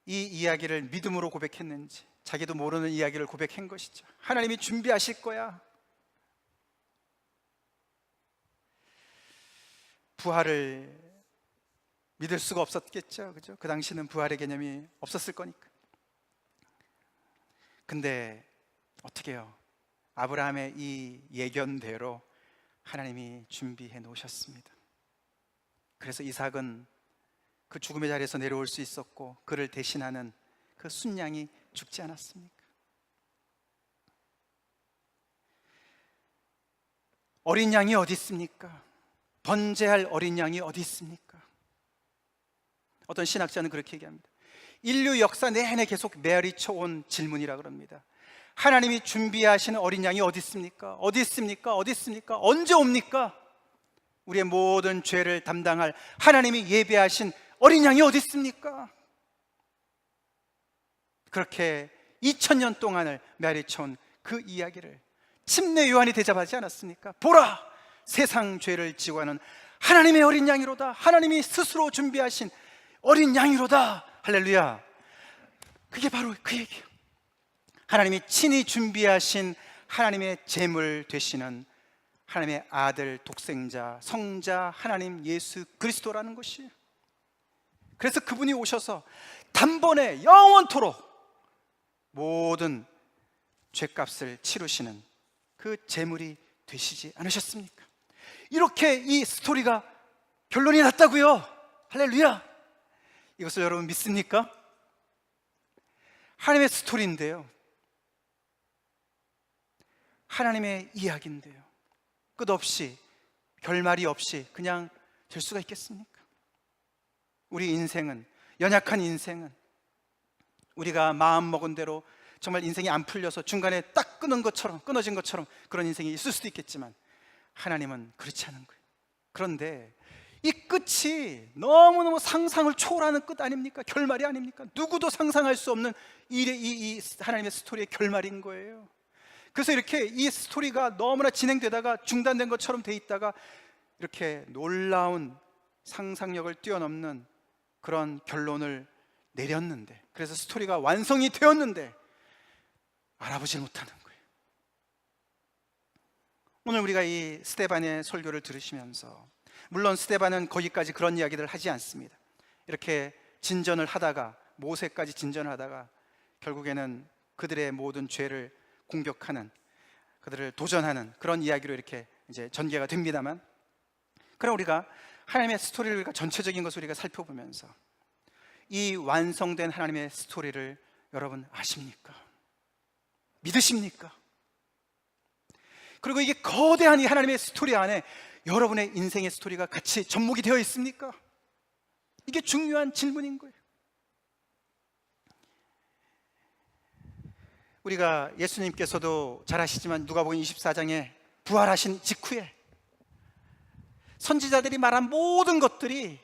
이 이야기를 믿음으로 고백했는지 자기도 모르는 이야기를 고백한 것이죠. 하나님이 준비하실 거야. 부활을 믿을 수가 없었겠죠. 그죠? 그 당시는 부활의 개념이 없었을 거니까. 근데 어떻게 해요? 아브라함의 이 예견대로 하나님이 준비해 놓으셨습니다. 그래서 이삭은 그 죽음의 자리에서 내려올 수 있었고, 그를 대신하는 그 순양이 죽지 않았습니까? 어린 양이 어디 있습니까? 번제할 어린 양이 어디 있습니까? 어떤 신학자는 그렇게 얘기합니다. 인류 역사 내내 계속 메아리쳐온 질문이라 그럽니다. 하나님이 준비하시는 어린 양이 어디 있습니까? 어디 있습니까? 어디 있습니까? 언제 옵니까? 우리의 모든 죄를 담당할 하나님이 예배하신 어린 양이 어디 있습니까? 그렇게 2000년 동안을 메아리쳐온 그 이야기를 침례 요한이 대접하지 않았습니까? 보라! 세상 죄를 지고 하는 하나님의 어린 양이로다. 하나님이 스스로 준비하신 어린 양이로다. 할렐루야. 그게 바로 그 얘기예요. 하나님이 친히 준비하신 하나님의 제물 되시는 하나님의 아들 독생자 성자 하나님 예수 그리스도라는 것이에요. 그래서 그분이 오셔서 단번에 영원토록 모든 죄값을 치르시는 그 제물이 되시지 않으셨습니까? 이렇게 이 스토리가 결론이 났다고요. 할렐루야. 이것을 여러분 믿습니까? 하나님의 스토리인데요, 하나님의 이야기인데요, 끝없이 결말이 없이 그냥 될 수가 있겠습니까? 우리 인생은, 연약한 인생은 우리가 마음먹은 대로 정말 인생이 안 풀려서 중간에 딱 끊어진 것처럼 그런 인생이 있을 수도 있겠지만, 하나님은 그렇지 않은 거예요. 그런데 이 끝이 너무너무 상상을 초월하는 끝 아닙니까? 결말이 아닙니까? 누구도 상상할 수 없는 이 하나님의 스토리의 결말인 거예요. 그래서 이렇게 이 스토리가 너무나 진행되다가 중단된 것처럼 돼 있다가 이렇게 놀라운 상상력을 뛰어넘는 그런 결론을 내렸는데, 그래서 스토리가 완성이 되었는데 알아보지 못하는 거예요. 오늘 우리가 이 스데반의 설교를 들으시면서, 물론 스데반은 거기까지 그런 이야기를 하지 않습니다. 이렇게 진전을 하다가, 모세까지 진전을 하다가 결국에는 그들의 모든 죄를 공격하는, 그들을 도전하는 그런 이야기로 이렇게 이제 전개가 됩니다만, 그럼 우리가 하나님의 스토리를, 우리가 전체적인 것을 우리가 살펴보면서 이 완성된 하나님의 스토리를 여러분 아십니까? 믿으십니까? 그리고 이게 거대한 이 하나님의 스토리 안에 여러분의 인생의 스토리가 같이 접목이 되어 있습니까? 이게 중요한 질문인 거예요. 우리가 예수님께서도 잘 아시지만 누가복음 24장에 부활하신 직후에 선지자들이 말한 모든 것들이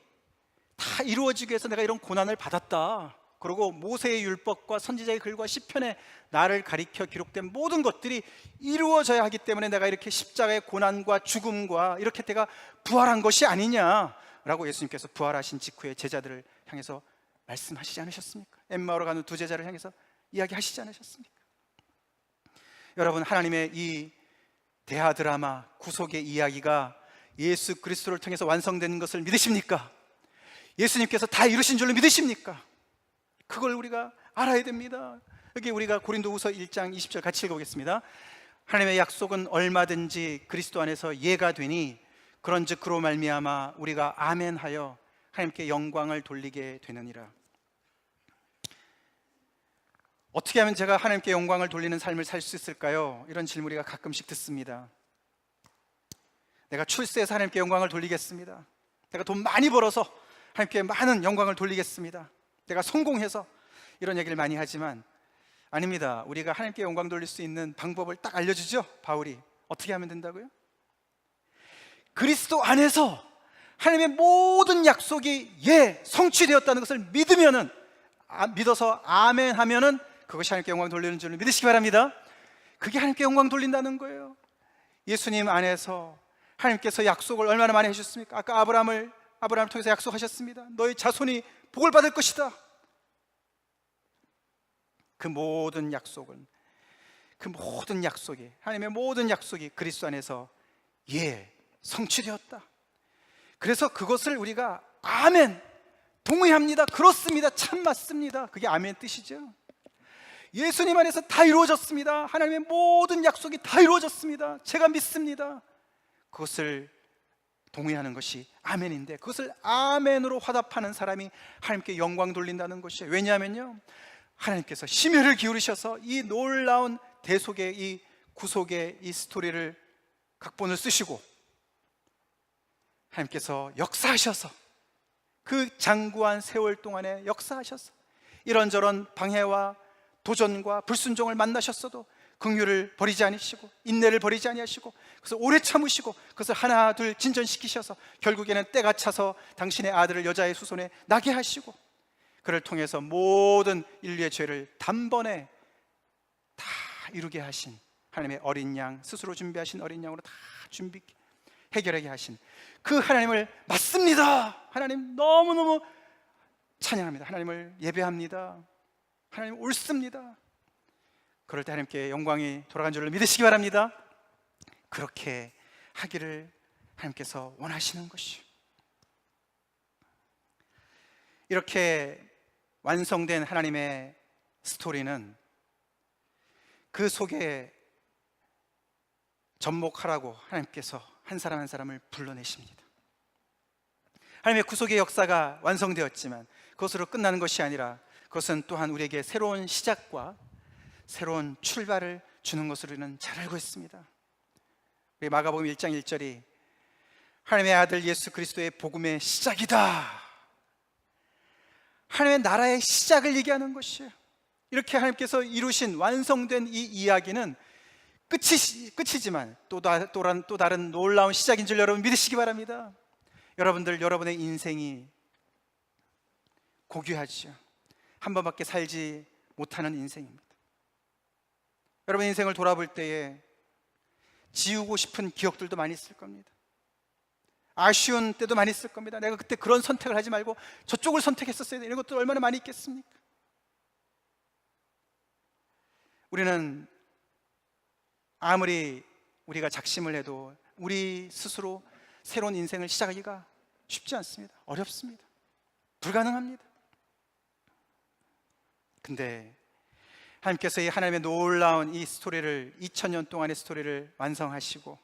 다 이루어지기 위해서 내가 이런 고난을 받았다, 그리고 모세의 율법과 선지자의 글과 시편에 나를 가리켜 기록된 모든 것들이 이루어져야 하기 때문에 내가 이렇게 십자가의 고난과 죽음과 이렇게 내가 부활한 것이 아니냐라고 예수님께서 부활하신 직후에 제자들을 향해서 말씀하시지 않으셨습니까? 엠마오로 가는 두 제자를 향해서 이야기하시지 않으셨습니까? 여러분, 하나님의 이 대하 드라마 구속의 이야기가 예수 그리스도를 통해서 완성되는 것을 믿으십니까? 예수님께서 다 이루신 줄로 믿으십니까? 그걸 우리가 알아야 됩니다. 여기 우리가 고린도후서 1장 20절 같이 읽어보겠습니다. 하나님의 약속은 얼마든지 그리스도 안에서 예가 되니 그런즉 그로 말미암아 우리가 아멘하여 하나님께 영광을 돌리게 되느니라. 어떻게 하면 제가 하나님께 영광을 돌리는 삶을 살 수 있을까요? 이런 질문 우리가 가끔씩 듣습니다. 내가 출세해서 하나님께 영광을 돌리겠습니다. 내가 돈 많이 벌어서 하나님께 많은 영광을 돌리겠습니다. 내가 성공해서, 이런 얘기를 많이 하지만 아닙니다. 우리가 하나님께 영광 돌릴 수 있는 방법을 딱 알려주죠, 바울이. 어떻게 하면 된다고요? 그리스도 안에서 하나님의 모든 약속이 성취되었다는 것을 믿으면은 믿어서 아멘 하면은 그것이 하나님께 영광 돌리는 줄 믿으시기 바랍니다. 그게 하나님께 영광 돌린다는 거예요. 예수님 안에서 하나님께서 약속을 얼마나 많이 해주셨습니까? 아까 아브라함을 통해서 약속하셨습니다. 너희 자손이 복을 받을 것이다. 그 모든 약속이 하나님의 모든 약속이 그리스도 안에서 성취되었다. 그래서 그것을 우리가 아멘, 동의합니다, 그렇습니다, 참 맞습니다, 그게 아멘 뜻이죠. 예수님 안에서 다 이루어졌습니다. 하나님의 모든 약속이 다 이루어졌습니다. 제가 믿습니다. 그것을 동의하는 것이 아멘인데, 그것을 아멘으로 화답하는 사람이 하나님께 영광 돌린다는 것이에요. 왜냐하면요, 하나님께서 심혈을 기울이셔서 이 놀라운 대속의 이 구속의 이 스토리를 각본을 쓰시고 하나님께서 역사하셔서 그 장구한 세월 동안에 역사하셔서 이런저런 방해와 도전과 불순종을 만나셨어도 긍휼을 버리지 않으시고 인내를 버리지 아니하시고 그래서 오래 참으시고 그것을 하나 둘 진전시키셔서 결국에는 때가 차서 당신의 아들을 여자의 후손에 나게 하시고 그를 통해서 모든 인류의 죄를 단번에 다 이루게 하신 하나님의 어린 양, 스스로 준비하신 어린 양으로 다 해결하게 하신 그 하나님을 맞습니다. 하나님 너무너무 찬양합니다. 하나님을 예배합니다. 하나님 옳습니다. 그럴 때 하나님께 영광이 돌아간 줄을 믿으시기 바랍니다. 그렇게 하기를 하나님께서 원하시는 것이요, 이렇게 완성된 하나님의 스토리는 그 속에 접목하라고 하나님께서 한 사람 한 사람을 불러내십니다. 하나님의 구속의 역사가 완성되었지만 그것으로 끝나는 것이 아니라 그것은 또한 우리에게 새로운 시작과 새로운 출발을 주는 것으로 우리는 잘 알고 있습니다. 우리 마가복음 1장 1절이 하나님의 아들 예수 그리스도의 복음의 시작이다, 하나님의 나라의 시작을 얘기하는 것이에요. 이렇게 하나님께서 이루신 완성된 이 이야기는 끝이지만 또 다른 놀라운 시작인 줄 여러분 믿으시기 바랍니다. 여러분의 인생이 고귀하죠. 한 번밖에 살지 못하는 인생입니다. 여러분 인생을 돌아볼 때에 지우고 싶은 기억들도 많이 있을 겁니다. 아쉬운 때도 많이 있을 겁니다. 내가 그때 그런 선택을 하지 말고 저쪽을 선택했었어야 돼, 이런 것도 얼마나 많이 있겠습니까? 우리는 아무리 우리가 작심을 해도 우리 스스로 새로운 인생을 시작하기가 쉽지 않습니다. 어렵습니다. 불가능합니다. 근데 하나님께서 이 하나님의 놀라운 이 스토리를 2000년 동안의 스토리를 완성하시고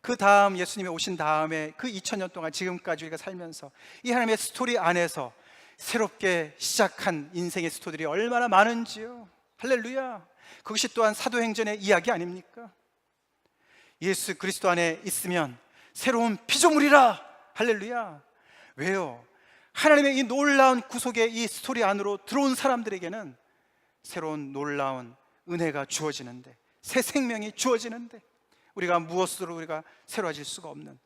그 다음 예수님이 오신 다음에 그 2000년 동안 지금까지 우리가 살면서 이 하나님의 스토리 안에서 새롭게 시작한 인생의 스토리들이 얼마나 많은지요. 할렐루야. 그것이 또한 사도행전의 이야기 아닙니까? 예수 그리스도 안에 있으면 새로운 피조물이라. 할렐루야. 왜요? 하나님의 이 놀라운 구속의 이 스토리 안으로 들어온 사람들에게는 새로운 놀라운 은혜가 주어지는데, 새 생명이 주어지는데, 우리가 무엇으로 우리가 새로워질 수가 없는,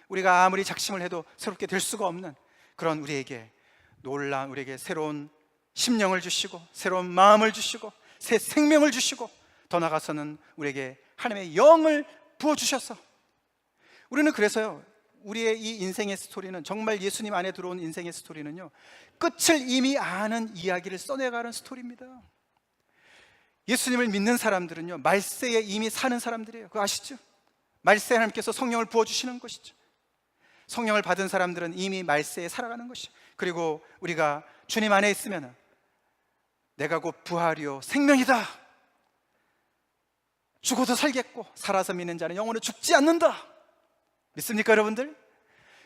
우리가 아무리 작심을 해도 새롭게 될 수가 없는 그런 우리에게 놀라운, 우리에게 새로운 심령을 주시고 새로운 마음을 주시고 새 생명을 주시고 더 나아가서는 우리에게 하나님의 영을 부어주셔서, 우리는 그래서요, 우리의 이 인생의 스토리는, 정말 예수님 안에 들어온 인생의 스토리는요, 끝을 이미 아는 이야기를 써내가는 스토리입니다. 예수님을 믿는 사람들은요, 말세에 이미 사는 사람들이에요. 그거 아시죠? 말세에 하나님께서 성령을 부어주시는 것이죠. 성령을 받은 사람들은 이미 말세에 살아가는 것이죠. 그리고 우리가 주님 안에 있으면 내가 곧 부활이요 생명이다, 죽어도 살겠고 살아서 믿는 자는 영원히 죽지 않는다. 믿습니까 여러분들?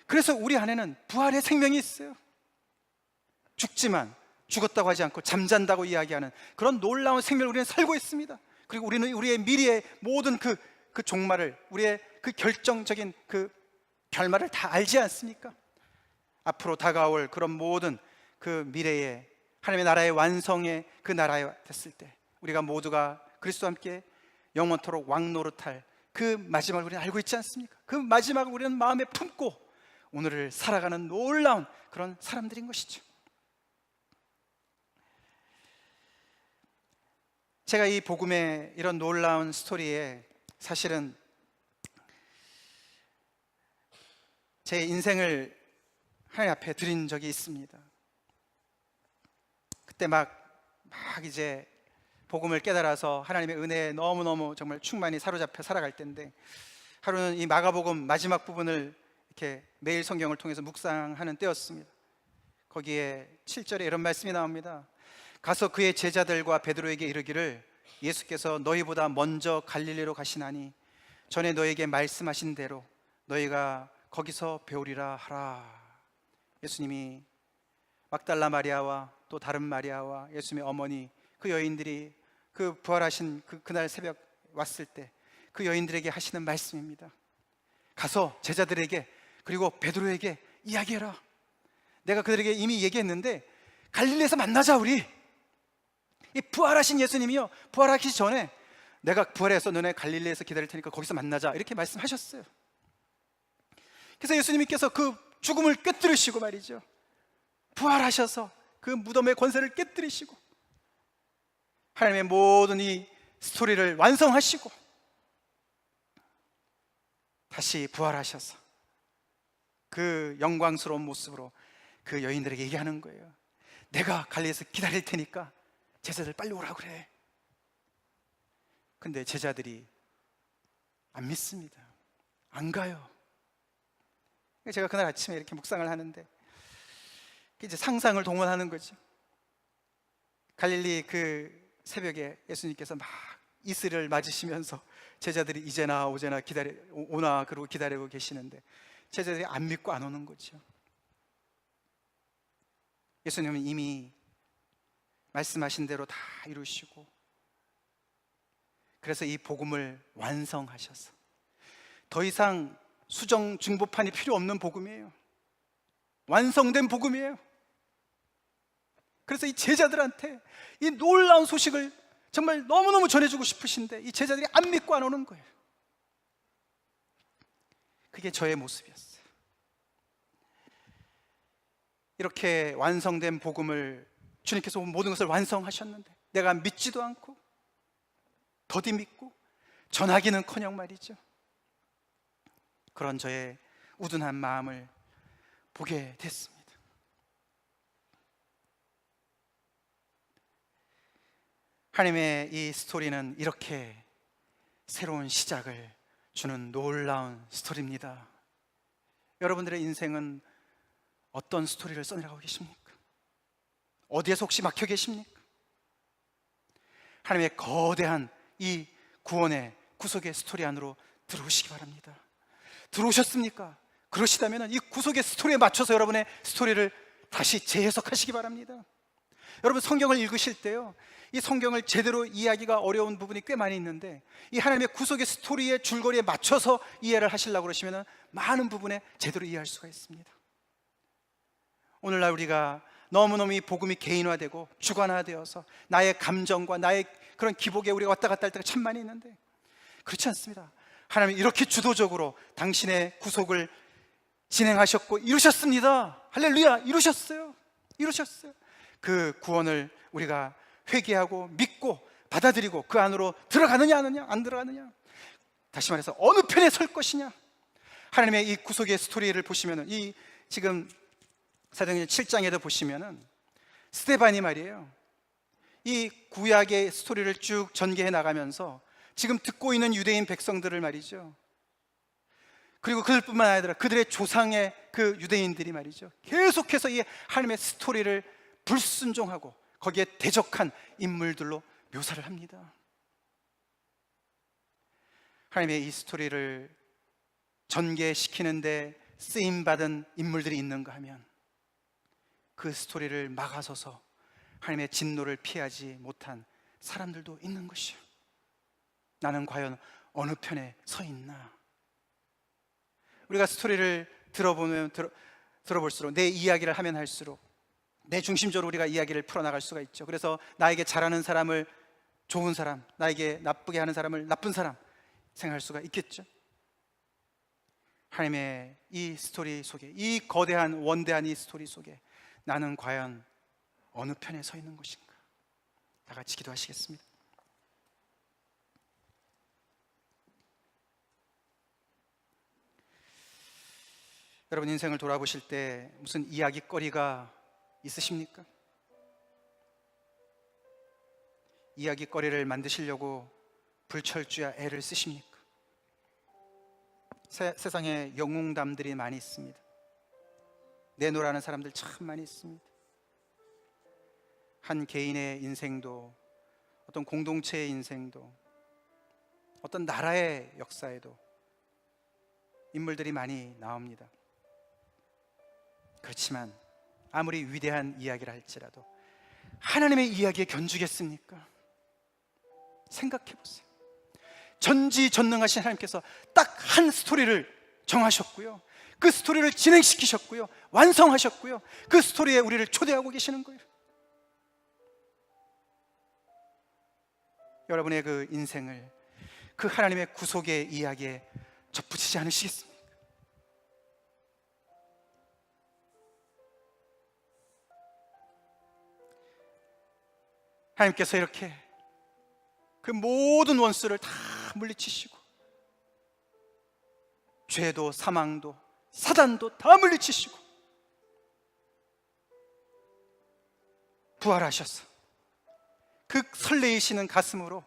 그래서 우리 안에는 부활의 생명이 있어요. 죽지만 죽었다고 하지 않고 잠잔다고 이야기하는 그런 놀라운 생명을 우리는 살고 있습니다. 그리고 우리는 우리의 미래의 모든 그 종말을, 우리의 그 결정적인 그 결말을 다 알지 않습니까? 앞으로 다가올 그런 모든 그 미래의 하나님의 나라의 완성의 그 나라에 됐을 때 우리가 모두가 그리스도와 함께 영원토록 왕노릇할 그 마지막을 우리는 알고 있지 않습니까? 그 마지막을 우리는 마음에 품고 오늘을 살아가는 놀라운 그런 사람들인 것이죠. 제가 이 복음의 이런 놀라운 스토리에 사실은 제 인생을 하나님 앞에 드린 적이 있습니다. 그때 막 이제 복음을 깨달아서 하나님의 은혜에 너무너무 정말 충만히 사로잡혀 살아갈 때인데, 하루는 이 마가복음 마지막 부분을 이렇게 매일 성경을 통해서 묵상하는 때였습니다. 거기에 7절에 이런 말씀이 나옵니다. 가서 그의 제자들과 베드로에게 이르기를 예수께서 너희보다 먼저 갈릴리로 가시나니 전에 너희에게 말씀하신 대로 너희가 거기서 배우리라 하라. 예수님이 막달라 마리아와 또 다른 마리아와 예수님의 어머니, 그 여인들이 그 부활하신 그날 새벽 왔을 때 그 여인들에게 하시는 말씀입니다. 가서 제자들에게 그리고 베드로에게 이야기해라. 내가 그들에게 이미 얘기했는데 갈릴리에서 만나자. 우리 이 부활하신 예수님이요, 부활하기 전에 내가 부활해서 너네 갈릴리에서 기다릴 테니까 거기서 만나자, 이렇게 말씀하셨어요. 그래서 예수님께서 그 죽음을 깨뜨리시고 말이죠, 부활하셔서 그 무덤의 권세를 깨뜨리시고 하나님의 모든 이 스토리를 완성하시고 다시 부활하셔서 그 영광스러운 모습으로 그 여인들에게 얘기하는 거예요. 내가 갈릴리에서 기다릴 테니까 제자들 빨리 오라고 그래. 근데 제자들이 안 믿습니다. 안 가요. 제가 그날 아침에 이렇게 묵상을 하는데 이제 상상을 동원하는 거죠. 갈릴리 그 새벽에 예수님께서 막 이슬을 맞으시면서 제자들이 이제나 오제나 오나 그러고 기다리고 계시는데 제자들이 안 믿고 안 오는 거죠. 예수님은 이미 말씀하신 대로 다 이루시고, 그래서 이 복음을 완성하셔서 더 이상 수정 중보판이 필요 없는 복음이에요. 완성된 복음이에요. 그래서 이 제자들한테 이 놀라운 소식을 정말 너무너무 전해주고 싶으신데 이 제자들이 안 믿고 안 오는 거예요. 그게 저의 모습이었어요. 이렇게 완성된 복음을 주님께서 모든 것을 완성하셨는데 내가 믿지도 않고 더디 믿고 전하기는커녕 말이죠, 그런 저의 우둔한 마음을 보게 됐습니다. 하나님의 이 스토리는 이렇게 새로운 시작을 주는 놀라운 스토리입니다. 여러분들의 인생은 어떤 스토리를 써내려가고 계십니까? 어디에서 혹시 막혀 계십니까? 하나님의 거대한 이 구원의 구속의 스토리 안으로 들어오시기 바랍니다. 들어오셨습니까? 그러시다면 이 구속의 스토리에 맞춰서 여러분의 스토리를 다시 재해석하시기 바랍니다. 여러분 성경을 읽으실 때요, 이 성경을 제대로 이해하기가 어려운 부분이 꽤 많이 있는데 이 하나님의 구속의 스토리의 줄거리에 맞춰서 이해를 하시려고 그러시면 많은 부분에 제대로 이해할 수가 있습니다. 오늘날 우리가 너무너무 이 복음이 개인화되고 주관화되어서 나의 감정과 나의 그런 기복에 우리가 왔다 갔다 할 때가 참 많이 있는데 그렇지 않습니다. 하나님이 이렇게 주도적으로 당신의 구속을 진행하셨고 이루셨습니다. 할렐루야, 이루셨어요. 그 구원을 우리가 회개하고 믿고 받아들이고 그 안으로 들어가느냐 안 들어가느냐, 다시 말해서 어느 편에 설 것이냐. 하나님의 이 구속의 스토리를 보시면은 이 지금 사도행전 7장에도 보시면은 스데반이 말이에요, 이 구약의 스토리를 쭉 전개해 나가면서 지금 듣고 있는 유대인 백성들을 말이죠, 그리고 그들뿐만 아니라 그들의 조상의 그 유대인들이 말이죠, 계속해서 이 하나님의 스토리를 불순종하고 거기에 대적한 인물들로 묘사를 합니다. 하나님의 이 스토리를 전개시키는데 쓰임받은 인물들이 있는가 하면 그 스토리를 막아서서 하나님의 진노를 피하지 못한 사람들도 있는 것이요, 나는 과연 어느 편에 서 있나. 우리가 스토리를 들어볼수록 내 이야기를 하면 할수록 내 중심적으로 우리가 이야기를 풀어나갈 수가 있죠. 그래서 나에게 잘하는 사람을 좋은 사람, 나에게 나쁘게 하는 사람을 나쁜 사람 생각할 수가 있겠죠. 하나님의 이 스토리 속에, 이 거대한 원대한 이 스토리 속에 나는 과연 어느 편에 서 있는 것인가. 다 같이 기도하시겠습니다. 여러분 인생을 돌아보실 때 무슨 이야기거리가 있으십니까? 이야기거리를 만드시려고 불철주야 애를 쓰십니까? 세상에 영웅담들이 많이 있습니다. 내노라는 사람들 참 많이 있습니다. 한 개인의 인생도, 어떤 공동체의 인생도, 어떤 나라의 역사에도 인물들이 많이 나옵니다. 그렇지만 아무리 위대한 이야기를 할지라도 하나님의 이야기에 견주겠습니까? 생각해 보세요. 전지전능하신 하나님께서 딱 한 스토리를 정하셨고요, 그 스토리를 진행시키셨고요, 완성하셨고요, 그 스토리에 우리를 초대하고 계시는 거예요. 여러분의 그 인생을 그 하나님의 구속의 이야기에 접붙이지 않으시겠습니까? 하나님께서 이렇게 그 모든 원수를 다 물리치시고 죄도 사망도 사단도 다 물리치시고 부활하셔서 그 설레이시는 가슴으로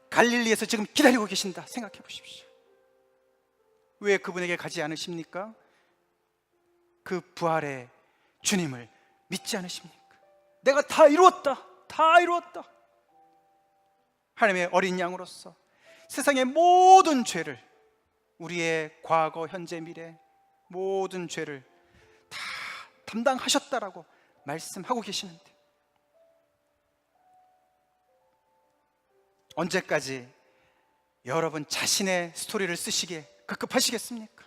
갈릴리에서 지금 기다리고 계신다 생각해 보십시오. 왜 그분에게 가지 않으십니까? 그 부활의 주님을 믿지 않으십니까? 내가 다 이루었다, 다 이루었다. 하나님의 어린 양으로서 세상의 모든 죄를, 우리의 과거, 현재, 미래 모든 죄를 다 담당하셨다라고 말씀하고 계시는데 언제까지 여러분 자신의 스토리를 쓰시기에 급급하시겠습니까?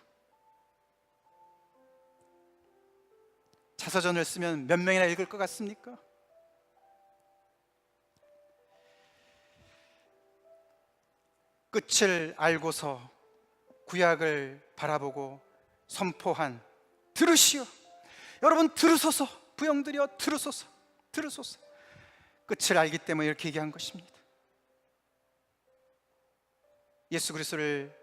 자서전을 쓰면 몇 명이나 읽을 것 같습니까? 끝을 알고서 구약을 바라보고 선포한 들으시오. 여러분 들으소서, 부영들이여 들으소서, 들으소서. 끝을 알기 때문에 이렇게 얘기한 것입니다. 예수 그리스도를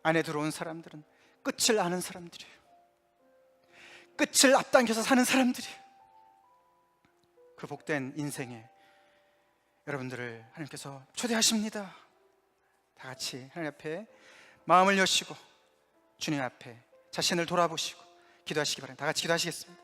안에 들어온 사람들은 끝을 아는 사람들이에요. 끝을 앞당겨서 사는 사람들이에요. 그 복된 인생에 여러분들을 하나님께서 초대하십니다. 다 같이 하나님 앞에 마음을 여시고 주님 앞에 자신을 돌아보시고 기도하시기 바랍니다. 다 같이 기도하시겠습니다.